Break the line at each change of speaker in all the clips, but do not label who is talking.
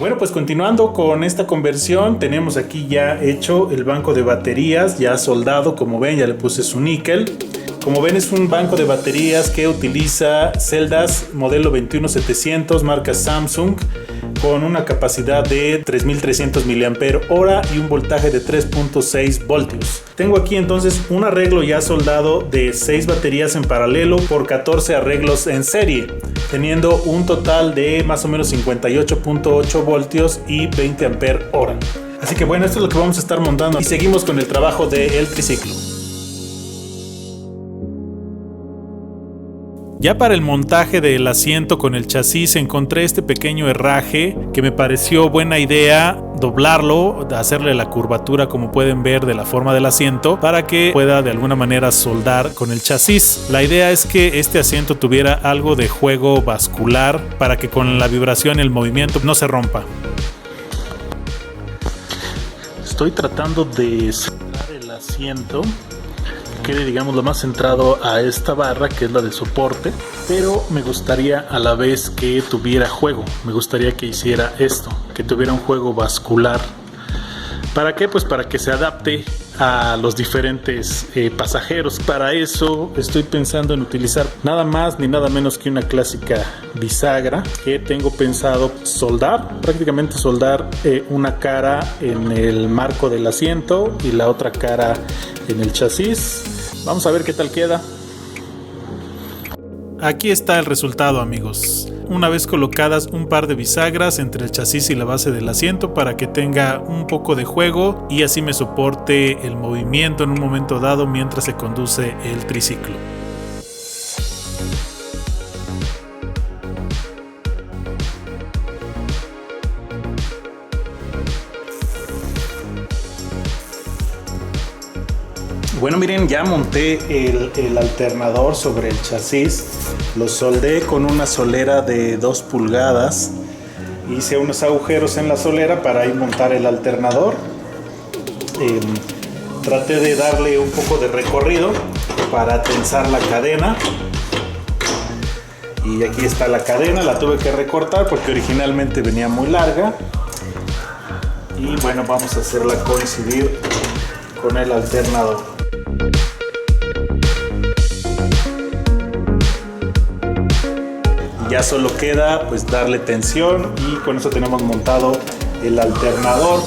Bueno, pues continuando con esta conversión, tenemos aquí ya hecho el banco de baterías, ya soldado, como ven, ya le puse su níquel. Como ven, es un banco de baterías que utiliza celdas modelo 21700 marca Samsung, con una capacidad de 3300 mAh y un voltaje de 3.6 voltios. Tengo aquí entonces un arreglo ya soldado de 6 baterías en paralelo por 14 arreglos en serie, teniendo un total de más o menos 58.8 voltios y 20 ampere-hora. Así que bueno, esto es lo que vamos a estar montando y seguimos con el trabajo del triciclo. Ya para el montaje del asiento con el chasis encontré este pequeño herraje que me pareció buena idea doblarlo, hacerle la curvatura, como pueden ver, de la forma del asiento para que pueda de alguna manera soldar con el chasis. La idea es que este asiento tuviera algo de juego bascular para que con la vibración y el movimiento no se rompa. Estoy tratando de centrar el asiento, quede, digamos, lo más centrado a esta barra que es la de soporte, pero me gustaría a la vez que tuviera juego. Me gustaría que hiciera esto, que tuviera un juego bascular. ¿Para qué? Pues para que se adapte a los diferentes pasajeros. Para eso estoy pensando en utilizar nada más ni nada menos que una clásica bisagra que tengo pensado soldar, prácticamente soldar una cara en el marco del asiento y la otra cara en el chasis. Vamos a ver qué tal queda. Aquí está el resultado, amigos. Una vez colocadas un par de bisagras entre el chasis y la base del asiento para que tenga un poco de juego y así me soporte el movimiento en un momento dado mientras se conduce el triciclo. Bueno, miren, ya monté el alternador sobre el chasis, lo soldé con una solera de 2 pulgadas, hice unos agujeros en la solera para ahí montar el alternador. Traté de darle un poco de recorrido para tensar la cadena, y aquí está la cadena, la tuve que recortar porque originalmente venía muy larga, y bueno, vamos a hacerla coincidir con el alternador. Ya solo queda pues darle tensión y con eso tenemos montado el alternador.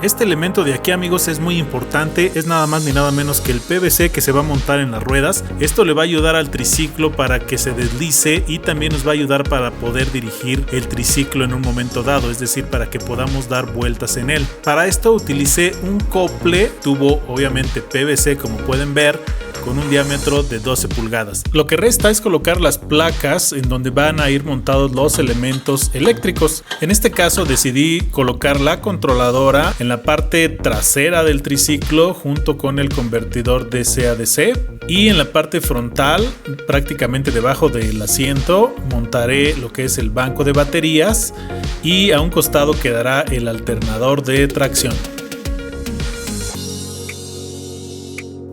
Este elemento de aquí, amigos, es muy importante, es nada más ni nada menos que el PVC que se va a montar en las ruedas. Esto le va a ayudar al triciclo para que se deslice y también nos va a ayudar para poder dirigir el triciclo en un momento dado, es decir, para que podamos dar vueltas en él. Para esto utilicé un cople, tubo obviamente PVC, como pueden ver, con un diámetro de 12 pulgadas. Lo que resta es colocar las placas en donde van a ir montados los elementos eléctricos. En este caso decidí colocar la controladora en la parte trasera del triciclo junto con el convertidor DC a DC, y en la parte frontal, prácticamente debajo del asiento, montaré lo que es el banco de baterías y a un costado quedará el alternador de tracción.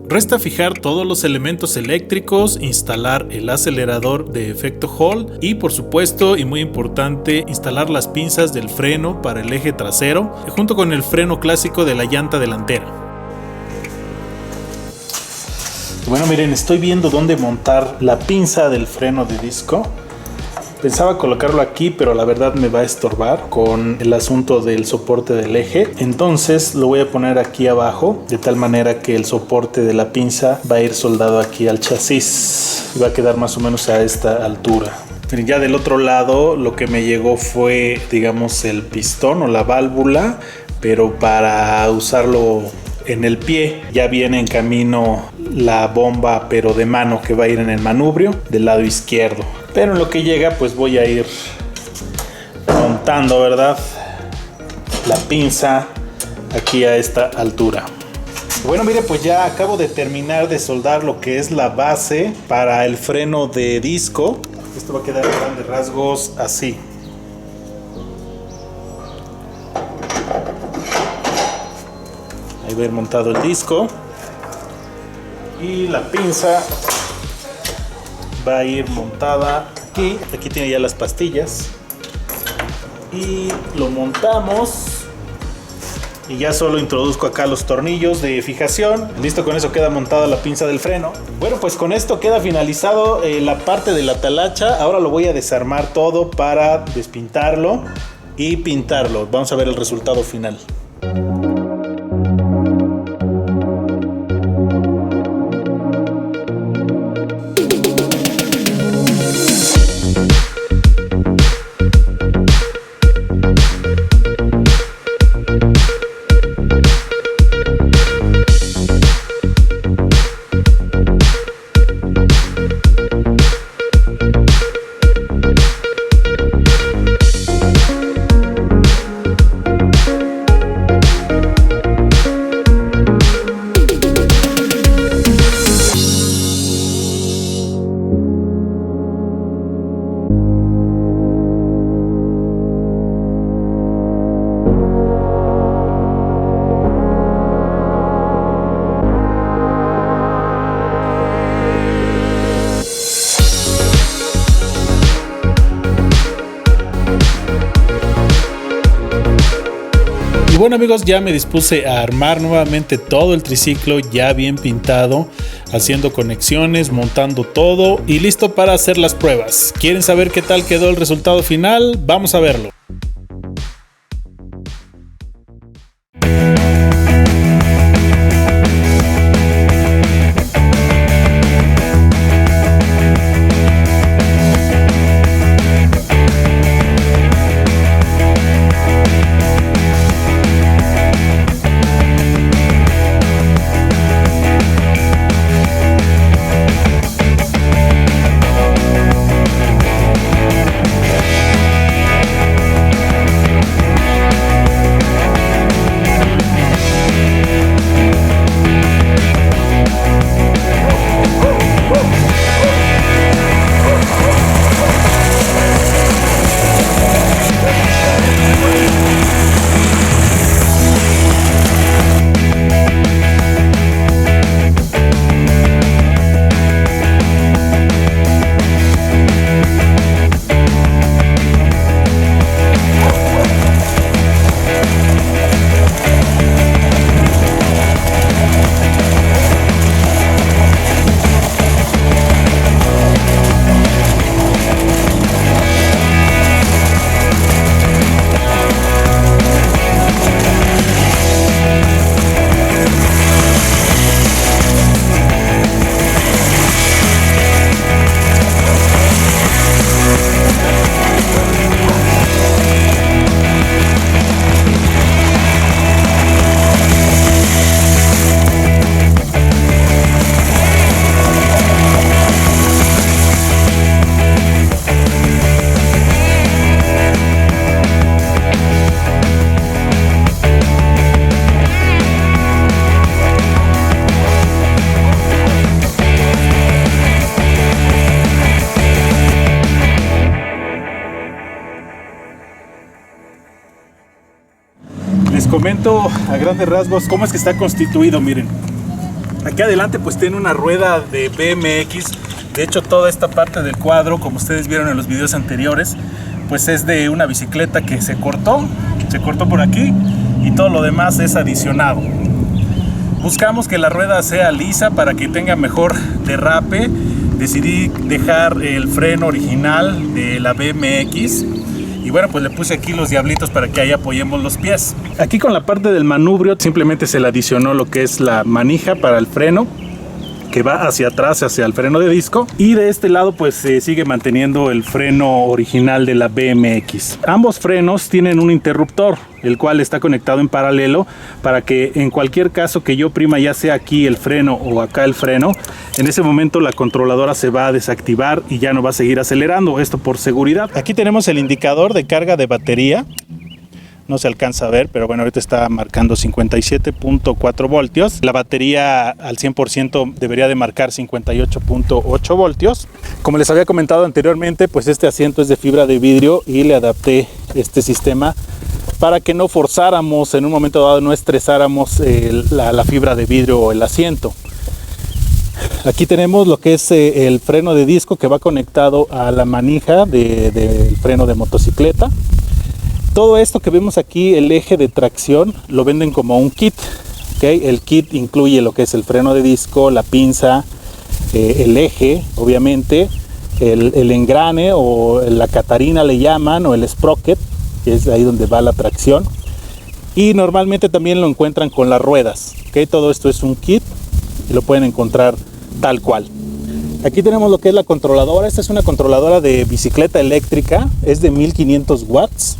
Resta fijar todos los elementos eléctricos, instalar el acelerador de efecto Hall y, por supuesto y muy importante, instalar las pinzas del freno para el eje trasero junto con el freno clásico de la llanta delantera. Bueno, miren, estoy viendo dónde montar la pinza del freno de disco. Pensaba colocarlo aquí, pero la verdad me va a estorbar con el asunto del soporte del eje. Entonces lo voy a poner aquí abajo, de tal manera que el soporte de la pinza va a ir soldado aquí al chasis y va a quedar más o menos a esta altura. Ya del otro lado lo que me llegó fue, digamos, el pistón o la válvula, pero para usarlo en el pie. Ya viene en camino la bomba, pero de mano, que va a ir en el manubrio del lado izquierdo. Pero en lo que llega, pues voy a ir montando, ¿verdad?, la pinza aquí a esta altura. Bueno, mire, pues ya acabo de terminar de soldar lo que es la base para el freno de disco. Esto va a quedar a grandes rasgos así. haber montado el disco. Y la pinza va a ir montada aquí. Aquí tiene ya las pastillas. Y lo montamos. Y ya solo introduzco acá los tornillos de fijación. Listo, con eso queda montada la pinza del freno. Bueno, pues con esto queda finalizado la parte de la talacha. Ahora lo voy a desarmar todo para despintarlo y pintarlo. Vamos a ver el resultado final. Y bueno amigos, ya me dispuse a armar nuevamente todo el triciclo ya bien pintado, haciendo conexiones, montando todo y listo para hacer las pruebas. ¿Quieren saber qué tal quedó el resultado final? Vamos a verlo. Les comento a grandes rasgos cómo es que está constituido. Miren, aquí adelante pues tiene una rueda de BMX. De hecho, toda esta parte del cuadro, como ustedes vieron en los videos anteriores, pues es de una bicicleta que se cortó por aquí, y todo lo demás es adicionado. Buscamos que la rueda sea lisa para que tenga mejor derrape. Decidí dejar el freno original de la BMX. Y bueno, pues le puse aquí los diablitos para que ahí apoyemos los pies. Aquí con la parte del manubrio simplemente se le adicionó lo que es la manija para el freno, que va hacia atrás, hacia el freno de disco. Y de este lado pues se sigue manteniendo el freno original de la BMX. Ambos frenos tienen un interruptor, el cual está conectado en paralelo para que en cualquier caso que yo prima, ya sea aquí el freno o acá el freno, en ese momento la controladora se va a desactivar y ya no va a seguir acelerando. Esto por seguridad. Aquí tenemos el indicador de carga de batería. No se alcanza a ver, pero bueno, ahorita está marcando 57.4 voltios. La batería al 100% debería de marcar 58.8 voltios. Como les había comentado anteriormente, pues este asiento es de fibra de vidrio y le adapté este sistema para que no forzáramos en un momento dado, no estresáramos la fibra de vidrio o el asiento. Aquí tenemos lo que es el freno de disco que va conectado a la manija del freno de motocicleta. Todo esto que vemos aquí, el eje de tracción, lo venden como un kit. ¿Okay? El kit incluye lo que es el freno de disco, la pinza, el eje, obviamente, el engrane o la catarina le llaman, o el sprocket, que es ahí donde va la tracción. Y normalmente también lo encuentran con las ruedas. ¿Okay? Todo esto es un kit y lo pueden encontrar tal cual. Aquí tenemos lo que es la controladora. Esta es una controladora de bicicleta eléctrica, es de 1500 watts.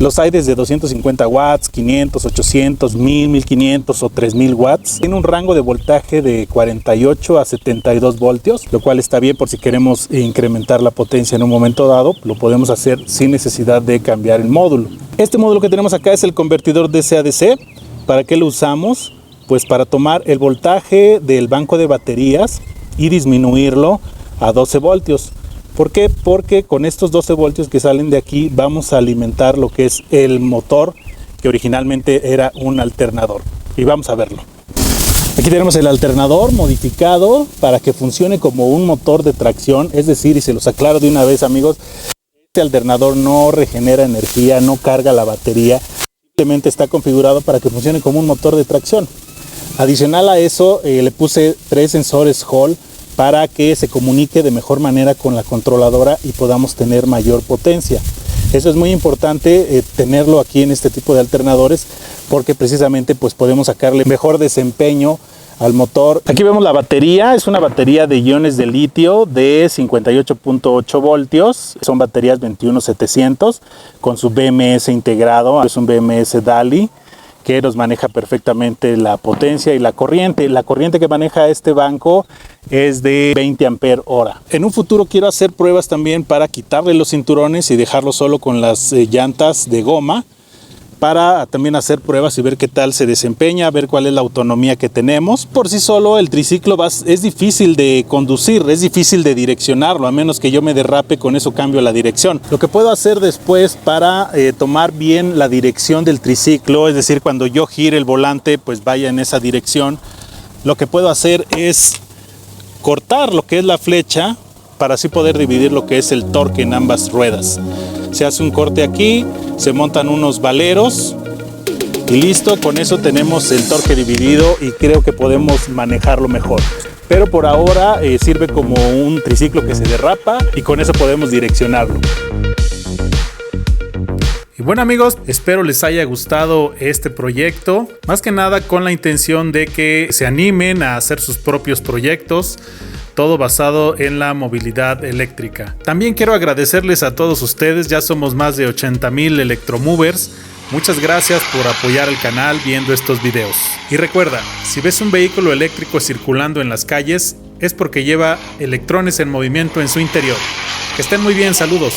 Los hay desde 250 watts, 500, 800, 1000, 1500 o 3000 watts. Tiene un rango de voltaje de 48 a 72 voltios, lo cual está bien por si queremos incrementar la potencia en un momento dado. Lo podemos hacer sin necesidad de cambiar el módulo. Este módulo que tenemos acá es el convertidor DC a DC. ¿Para qué lo usamos? Pues para tomar el voltaje del banco de baterías y disminuirlo a 12 voltios. ¿Por qué? Porque con estos 12 voltios que salen de aquí vamos a alimentar lo que es el motor, que originalmente era un alternador. Y vamos a verlo. Aquí tenemos el alternador modificado para que funcione como un motor de tracción. Es decir, y se los aclaro de una vez, amigos, este alternador no regenera energía, no carga la batería. Simplemente está configurado para que funcione como un motor de tracción. Adicional a eso, le puse 3 sensores Hall para que se comunique de mejor manera con la controladora y podamos tener mayor potencia. Eso es muy importante tenerlo aquí en este tipo de alternadores, porque precisamente pues podemos sacarle mejor desempeño al motor. Aquí vemos la batería, es una batería de iones de litio de 58.8 voltios, son baterías 21700 con su BMS integrado, es un BMS DALI que nos maneja perfectamente la potencia y la corriente. La corriente que maneja este banco es de 20 ampere hora. En un futuro quiero hacer pruebas también para quitarle los cinturones y dejarlo solo con las llantas de goma, para también hacer pruebas y ver qué tal se desempeña, ver cuál es la autonomía que tenemos. Por sí solo el triciclo es difícil de conducir, es difícil de direccionarlo, a menos que yo me derrape, con eso cambio la dirección. Lo que puedo hacer después para tomar bien la dirección del triciclo, es decir, cuando yo gire el volante pues vaya en esa dirección, lo que puedo hacer es cortar lo que es la flecha para así poder dividir lo que es el torque en ambas ruedas. Se hace un corte aquí, se montan unos valeros y listo, con eso tenemos el torque dividido y creo que podemos manejarlo mejor. Pero por ahora sirve como un triciclo que se derrapa y con eso podemos direccionarlo. Y bueno, amigos, espero les haya gustado este proyecto, más que nada con la intención de que se animen a hacer sus propios proyectos, todo basado en la movilidad eléctrica. También quiero agradecerles a todos ustedes, ya somos más de 80,000 electromovers. Muchas gracias por apoyar el canal viendo estos videos. Y recuerda, si ves un vehículo eléctrico circulando en las calles, es porque lleva electrones en movimiento en su interior. Que estén muy bien, saludos.